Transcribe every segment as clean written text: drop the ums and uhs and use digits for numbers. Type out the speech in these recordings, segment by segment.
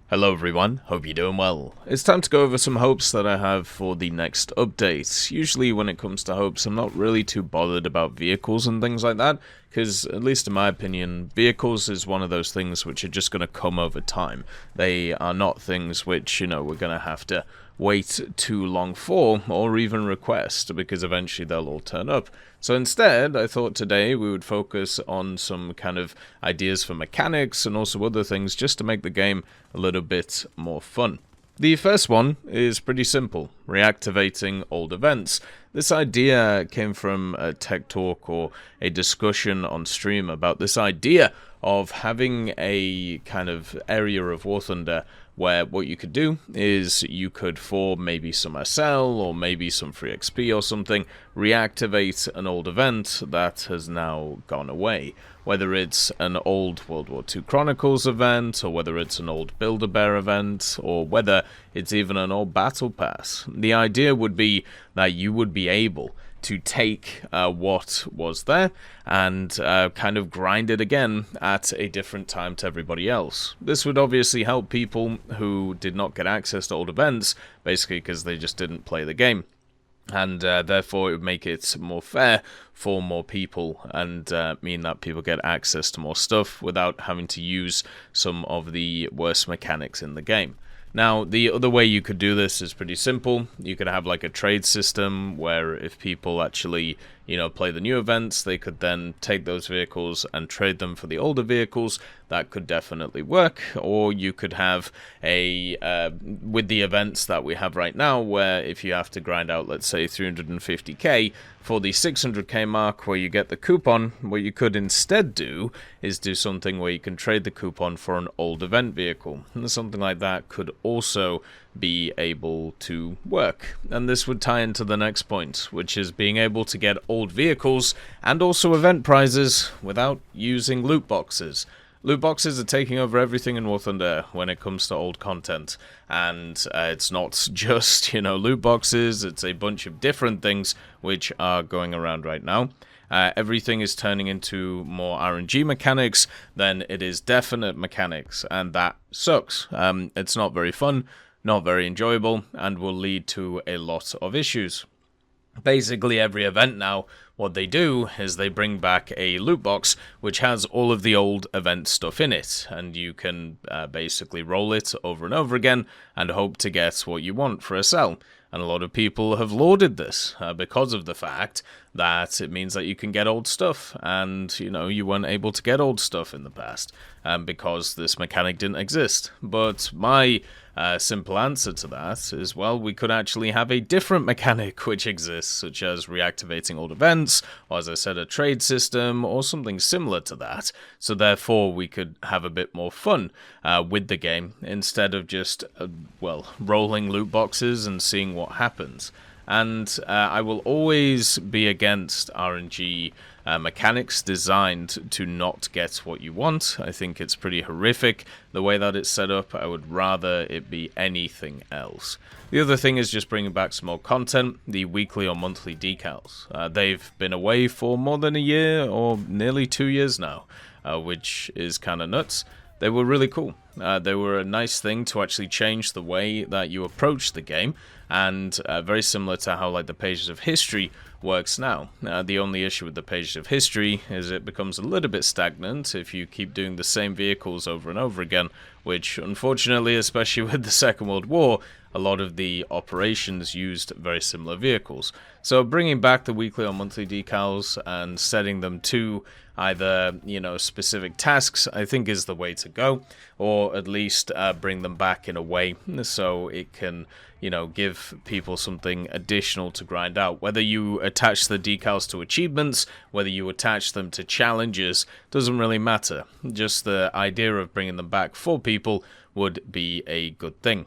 Hello everyone, hope you're doing well. It's time to go over some hopes that I have for the next update. Usually when it comes to hopes, I'm not really too bothered about vehicles and things like that, because at least in my opinion, vehicles is one of those things which are just going to come over time. They are not things which, we're going to have to wait too long for, or even request, because eventually they'll all turn up. So instead, I thought today we would focus on some kind of ideas for mechanics and also other things just to make the game a little bit more fun. The first one is pretty simple, reactivating old events. This idea came from a tech talk or a discussion on stream about this idea of having a kind of area of War Thunder where what you could do is you could, for maybe some SL or maybe some free XP or something, reactivate an old event that has now gone away. Whether it's an old World War II Chronicles event, or whether it's an old Build-A-Bear event, or whether it's even an old Battle Pass. The idea would be that you would be able to take what was there and kind of grind it again at a different time to everybody else. This would obviously help people who did not get access to old events, basically because they just didn't play the game. And therefore it would make it more fair for more people and mean that people get access to more stuff without having to use some of the worst mechanics in the game. Now, the other way you could do this is pretty simple. You could have like a trade system where if people actually, play the new events, they could then take those vehicles and trade them for the older vehicles. That could definitely work. Or you could have with the events that we have right now, where if you have to grind out, let's say 350k for the 600k mark where you get the coupon, what you could instead do is do something where you can trade the coupon for an old event vehicle. And something like that could also be able to work. And this would tie into the next point, which is being able to get old vehicles and also event prizes without using loot boxes. Loot boxes are taking over everything in War Thunder when it comes to old content, and it's not just, loot boxes, it's a bunch of different things which are going around right now. Everything is turning into more RNG mechanics than it is definite mechanics, and that sucks. It's not very fun, not very enjoyable, and will lead to a lot of issues. Basically, every event now, what they do is they bring back a loot box which has all of the old event stuff in it, and you can basically roll it over and over again and hope to get what you want for a sell. And a lot of people have lauded this because of the fact that it means that you can get old stuff, and you weren't able to get old stuff in the past because this mechanic didn't exist. But my simple answer to that is, well, we could actually have a different mechanic which exists, such as reactivating old events, or as I said, a trade system, or something similar to that. So therefore we could have a bit more fun with the game, instead of just, rolling loot boxes and seeing what happens. And I will always be against RNG mechanics designed to not get what you want. I think it's pretty horrific the way that it's set up. I would rather it be anything else. The other thing is just bringing back some more content, the weekly or monthly decals. They've been away for more than a year or nearly 2 years now, which is kind of nuts. They were really cool. They were a nice thing to actually change the way that you approach the game, and very similar to how the Pages of History works now. The only issue with the Pages of History is it becomes a little bit stagnant if you keep doing the same vehicles over and over again, which unfortunately, especially with the Second World War, a lot of the operations used very similar vehicles. So bringing back the weekly or monthly decals and setting them to either, specific tasks, I think is the way to go, or at least bring them back in a way so it can, give people something additional to grind out. Whether you attach the decals to achievements, whether you attach them to challenges, doesn't really matter. Just the idea of bringing them back for people would be a good thing.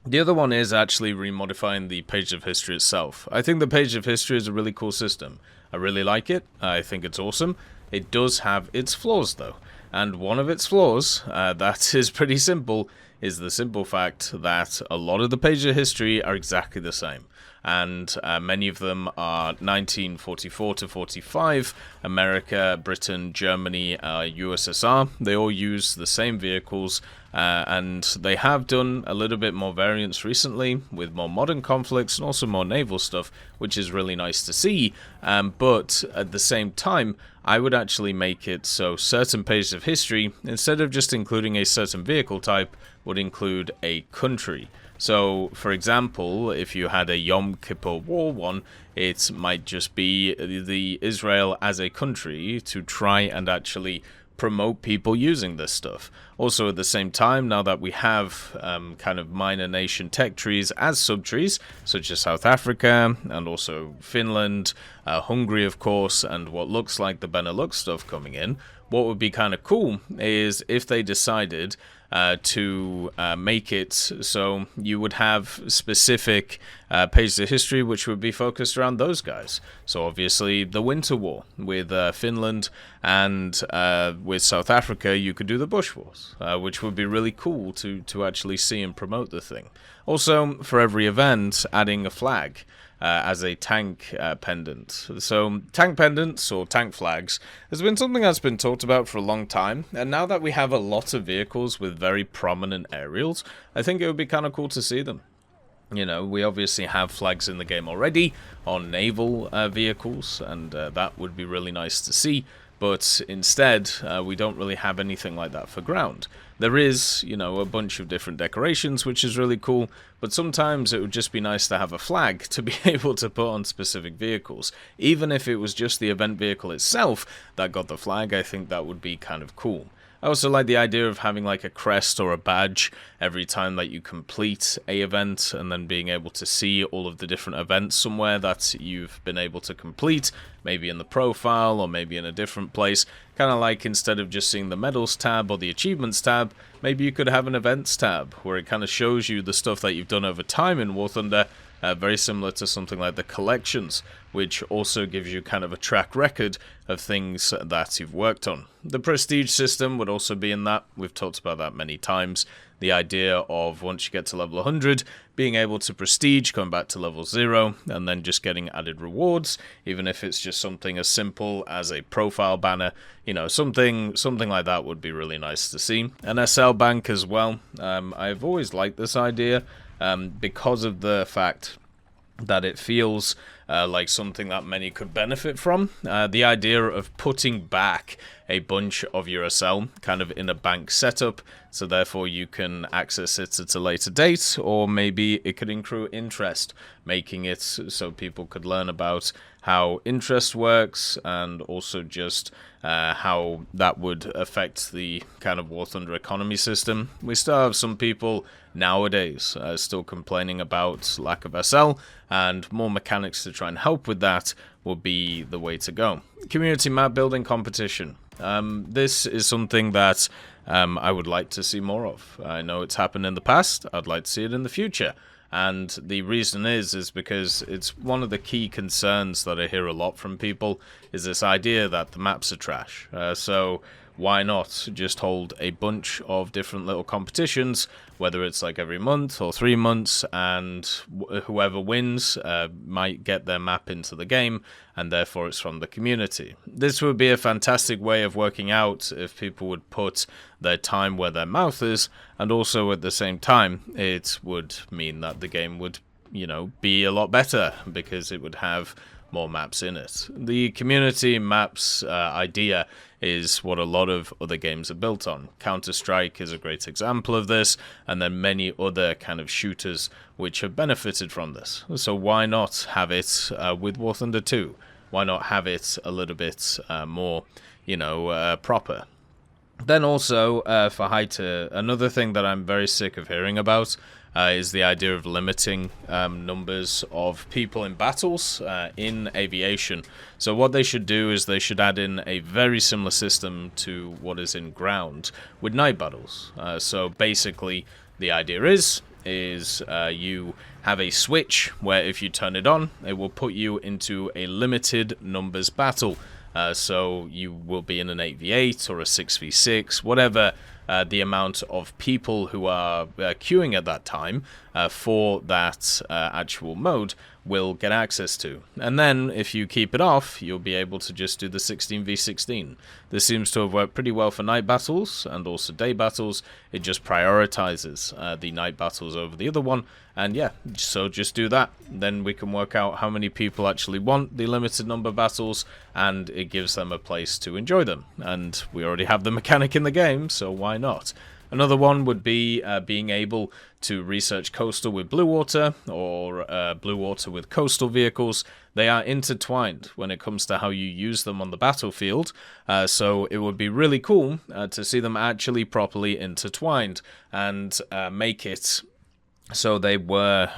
The other one is actually remodifying the Page of History itself. I think the Page of History is a really cool system. I really like it. I think it's awesome. It does have its flaws though. And one of its flaws, that is pretty simple, is the simple fact that a lot of the pages of history are exactly the same. And many of them are 1944 to 45, America, Britain, Germany, USSR. They all use the same vehicles, and they have done a little bit more variance recently with more modern conflicts and also more naval stuff, which is really nice to see. But at the same time, I would actually make it so certain pages of history, instead of just including a certain vehicle type, would include a country. So, for example, if you had a Yom Kippur War one, it might just be the Israel as a country to try and actually promote people using this stuff. Also, at the same time, now that we have kind of minor nation tech trees as subtrees, such as South Africa and also Finland, Hungary, of course, and what looks like the Benelux stuff coming in, what would be kind of cool is if they decided to make it so you would have specific pages of history which would be focused around those guys. So obviously the Winter War with Finland, and with South Africa you could do the Bush Wars, which would be really cool to actually see and promote the thing. Also, for every event, adding a flag as a tank pendant. So tank pendants or tank flags has been something that's been talked about for a long time, and now that we have a lot of vehicles with very prominent aerials, I think it would be kind of cool to see them. You know, we obviously have flags in the game already on naval vehicles, and that would be really nice to see. But instead, we don't really have anything like that for ground. There is, you know, a bunch of different decorations, which is really cool, but sometimes it would just be nice to have a flag to be able to put on specific vehicles. Even if it was just the event vehicle itself that got the flag, I think that would be kind of cool. I also like the idea of having like a crest or a badge every time that you complete a event, and then being able to see all of the different events somewhere that you've been able to complete, maybe in the profile or maybe in a different place. Kind of like, instead of just seeing the medals tab or the achievements tab, maybe you could have an events tab where it kind of shows you the stuff that you've done over time in War Thunder. Very similar to something like the collections, which also gives you kind of a track record of things that you've worked on. The prestige system would also be in that. We've talked about that many times. The idea of once you get to level 100, being able to prestige, going back to level 0, and then just getting added rewards, even if it's just something as simple as a profile banner. You know, something like that would be really nice to see. An SL bank as well. I've always liked this idea. Because of the fact that it feels like something that many could benefit from. The idea of putting back a bunch of your SL kind of in a bank setup, so therefore you can access it at a later date, or maybe it could accrue interest, making it so people could learn about how interest works, and also just how that would affect the kind of War Thunder economy system. We still have some people nowadays still complaining about lack of SL, and more mechanics to try and help with that will be the way to go. Community map building competition. This is something that I would like to see more of. I know it's happened in the past. I'd like to see it in the future. And the reason is because it's one of the key concerns that I hear a lot from people, is this idea that the maps are trash. So why not just hold a bunch of different little competitions, whether it's like every month or 3 months, and whoever wins might get their map into the game, and therefore it's from the community. This would be a fantastic way of working out if people would put their time where their mouth is, and also at the same time it would mean that the game would, you know, be a lot better because it would have more maps in it. The community maps idea is what a lot of other games are built on. Counter-Strike is a great example of this, and then many other kind of shooters which have benefited from this. So why not have it with War Thunder 2? Why not have it a little bit more, you know, proper? Then also, for Haita, another thing that I'm very sick of hearing about is the idea of limiting numbers of people in battles in aviation. So what they should do is they should add in a very similar system to what is in ground with night battles. So basically, the idea is you have a switch where if you turn it on, it will put you into a limited numbers battle. So you will be in an 8v8 or a 6v6, whatever the amount of people who are queuing at that time for that actual mode will get access to. And then if you keep it off, you'll be able to just do the 16v16. This seems to have worked pretty well for night battles and also day battles. It just prioritizes the night battles over the other one. And yeah, so just do that. Then we can work out how many people actually want the limited number battles, and it gives them a place to enjoy them. And we already have the mechanic in the game, so why not? Another one would be being able to research coastal with blue water, or blue water with coastal vehicles. They are intertwined when it comes to how you use them on the battlefield, so it would be really cool to see them actually properly intertwined and make it so they were,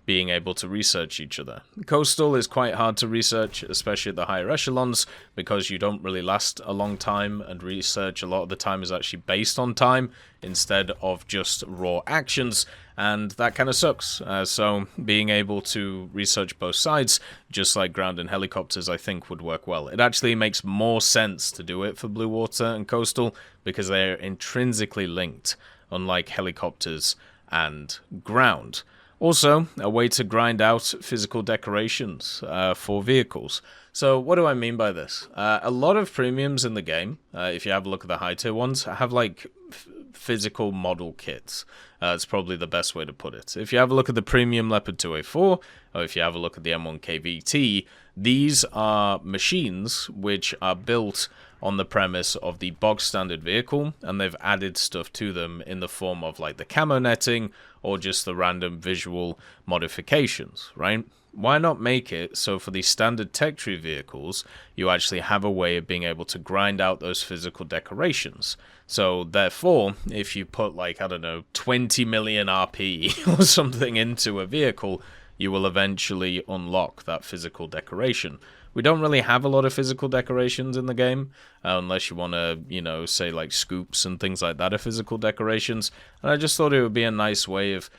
being able to research each other. Coastal is quite hard to research, especially at the higher echelons, because you don't really last a long time, and research a lot of the time is actually based on time instead of just raw actions, and that kind of sucks. So being able to research both sides, just like ground and helicopters, I think would work well. It actually makes more sense to do it for blue water and coastal, because they're intrinsically linked, unlike helicopters and ground. Also, a way to grind out physical decorations for vehicles. So what do I mean by this? A lot of premiums in the game, if you have a look at the high tier ones, have like physical model kits. It's probably the best way to put it. If you have a look at the premium Leopard 2A4, or if you have a look at the M1KVT, these are machines which are built on the premise of the box standard vehicle, and they've added stuff to them in the form of like the camo netting or just the random visual modifications, right? Why not make it so for the standard tech tree vehicles, you actually have a way of being able to grind out those physical decorations? So therefore, if you put like, I don't know, 20 million RP or something into a vehicle, you will eventually unlock that physical decoration. We don't really have a lot of physical decorations in the game, unless you want to, say like scoops and things like that are physical decorations. And I just thought it would be a nice way of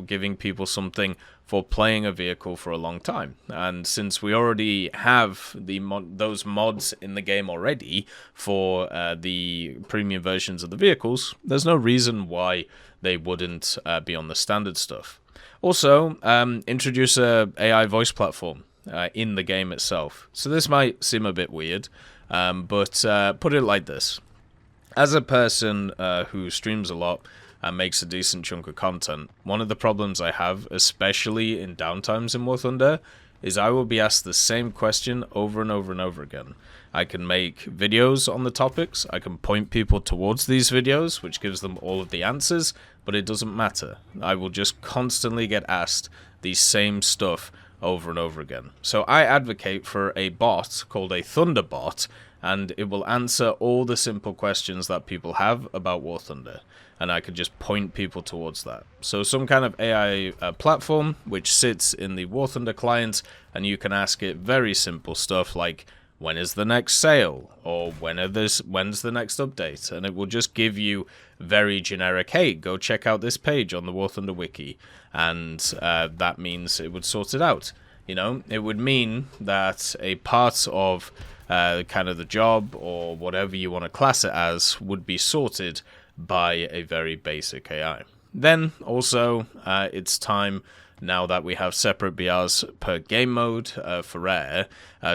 giving people something for playing a vehicle for a long time. And since we already have those mods in the game already for the premium versions of the vehicles, there's no reason why they wouldn't be on the standard stuff. Also, introduce a AI voice platform in the game itself. So this might seem a bit weird, but put it like this. As a person who streams a lot and makes a decent chunk of content, one of the problems I have, especially in downtimes in War Thunder, is I will be asked the same question over and over and over again. I can make videos on the topics, I can point people towards these videos, which gives them all of the answers, but it doesn't matter. I will just constantly get asked the same stuff over and over again. So I advocate for a bot called a Thunderbot, and it will answer all the simple questions that people have about War Thunder, and I could just point people towards that. So some kind of AI platform which sits in the War Thunder client, and you can ask it very simple stuff like, when is the next sale? Or when's the next update? And it will just give you very generic, hey, go check out this page on the War Thunder wiki. And that means it would sort it out. It would mean that a part of kind of the job, or whatever you want to class it as, would be sorted by a very basic AI. Then also, it's time, now that we have separate BRs per game mode for rare,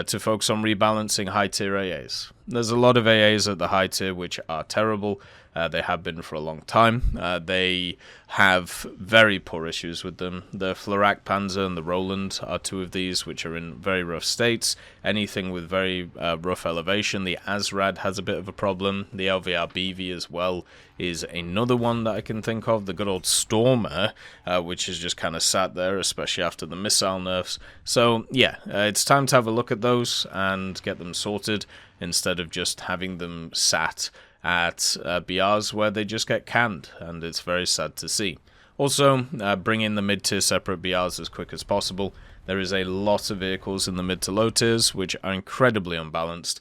to focus on rebalancing high tier AAs. There's a lot of AAs at the high tier which are terrible. They have been for a long time. They have very poor issues with them. The Florak Panzer and the Roland are two of these which are in very rough states. Anything with very rough elevation. The Azrad has a bit of a problem. The LVR BV as well is another one that I can think of. The good old Stormer, which is just kind of sat there, especially after the missile nerfs. So yeah, it's time to have a look at those and get them sorted, instead of just having them sat at BRs where they just get canned, and it's very sad to see. Also, bring in the mid-tier separate BRs as quick as possible. There is a lot of vehicles in the mid to low tiers which are incredibly unbalanced,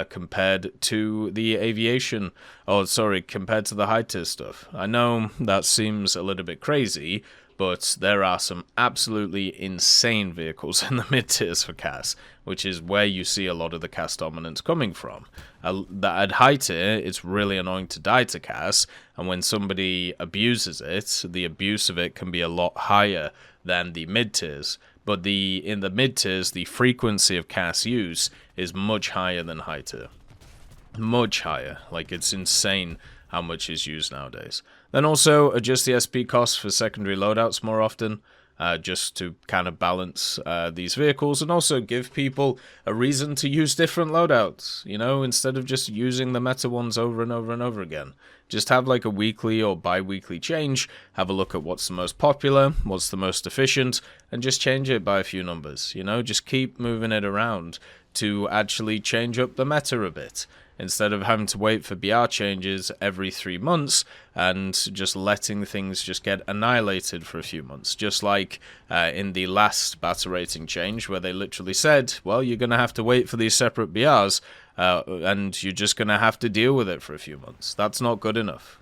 compared to the aviation, compared to the high tier stuff. I know that seems a little bit crazy, but there are some absolutely insane vehicles in the mid tiers for CAS, which is where you see a lot of the CAS dominance coming from. At high tier, it's really annoying to die to CAS, and when somebody abuses it, the abuse of it can be a lot higher than the mid tiers. But in the mid tiers, the frequency of CAS use is much higher than high tier. Much higher. Like, it's insane how much is used nowadays. Then also adjust the SP costs for secondary loadouts more often, just to kind of balance these vehicles, and also give people a reason to use different loadouts, you know, instead of just using the meta ones over and over and over again. Just have like a weekly or bi-weekly change, have a look at what's the most popular, what's the most efficient, and just change it by a few numbers, you know, just keep moving it around to actually change up the meta a bit, instead of having to wait for BR changes every 3 months and just letting things just get annihilated for a few months. Just like in the last battle rating change, where they literally said, well, you're going to have to wait for these separate BRs, and you're just going to have to deal with it for a few months. That's not good enough.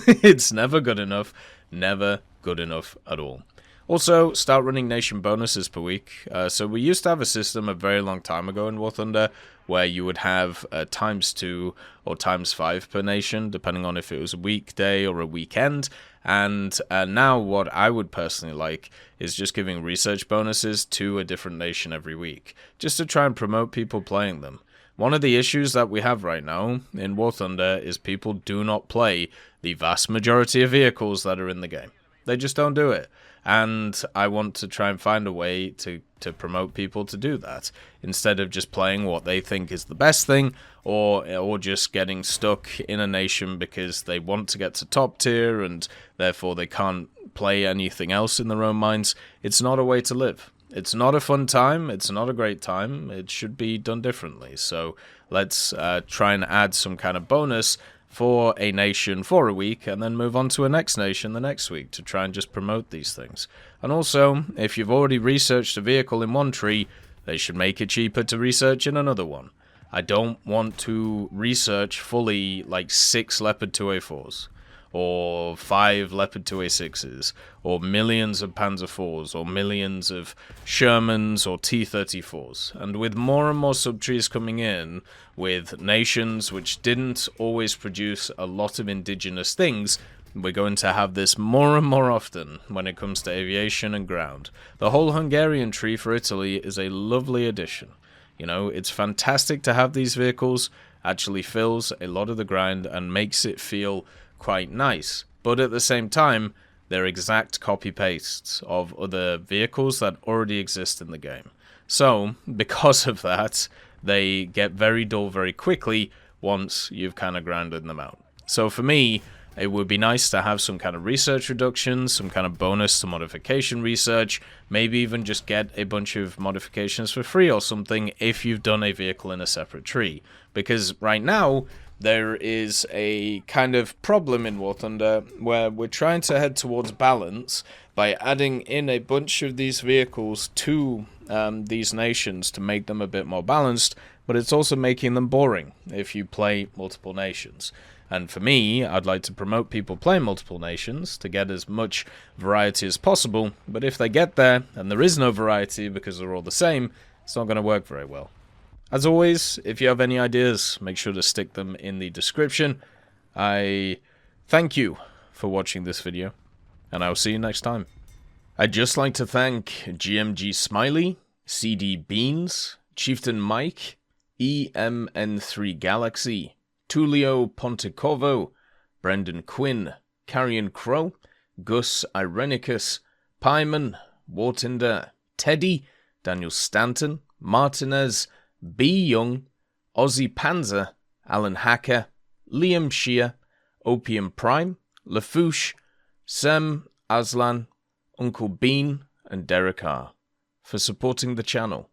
It's never good enough. Never good enough at all. Also, start running nation bonuses per week. So we used to have a system a very long time ago in War Thunder where you would have ×2 or ×5 per nation, depending on if it was a weekday or a weekend. And now what I would personally like is just giving research bonuses to a different nation every week, just to try and promote people playing them. One of the issues that we have right now in War Thunder is people do not play the vast majority of vehicles that are in the game. They just don't do it. And I want to try and find a way to promote people to do that, instead of just playing what they think is the best thing, or just getting stuck in a nation because they want to get to top tier and therefore they can't play anything else in their own minds. It's not a way to live. It's not a fun time. It's not a great time. It should be done differently. So let's try and add some kind of bonus for a nation for a week, and then move on to a next nation the next week to try and just promote these things. And also, if you've already researched a vehicle in one tree, they should make it cheaper to research in another one. I don't want to research fully like 6 Leopard 2A4s, or 5 Leopard 2A6s, or millions of Panzer IVs, or millions of Shermans or T-34s. And with more and more subtrees coming in, with nations which didn't always produce a lot of indigenous things, we're going to have this more and more often when it comes to aviation and ground. The whole Hungarian tree for Italy is a lovely addition. You know, it's fantastic to have these vehicles, actually fills a lot of the grind and makes it feel quite nice, but at the same time they're exact copy-pastes of other vehicles that already exist in the game. So because of that, they get very dull very quickly once you've kind of grounded them out. So for me, it would be nice to have some kind of research reduction, some kind of bonus to modification research, maybe even just get a bunch of modifications for free or something if you've done a vehicle in a separate tree. Because right now, there is a kind of problem in War Thunder where we're trying to head towards balance by adding in a bunch of these vehicles to these nations to make them a bit more balanced, but it's also making them boring if you play multiple nations. And for me, I'd like to promote people playing multiple nations to get as much variety as possible, but if they get there and there is no variety because they're all the same, it's not going to work very well. As always, if you have any ideas, make sure to stick them in the description. I thank you for watching this video, and I will see you next time. I'd just like to thank GMG Smiley, CD Beans, Chieftain Mike, EMN3 Galaxy, Tulio Pontecorvo, Brendan Quinn, Carrion Crow, Gus Irenicus, Pyman, Wartinder, Teddy, Daniel Stanton, Martinez, B. Young, Ozzy Panzer, Alan Hacker, Liam Shear, Opium Prime, Lafouche, Sem Aslan, Uncle Bean, and Derek R. for supporting the channel.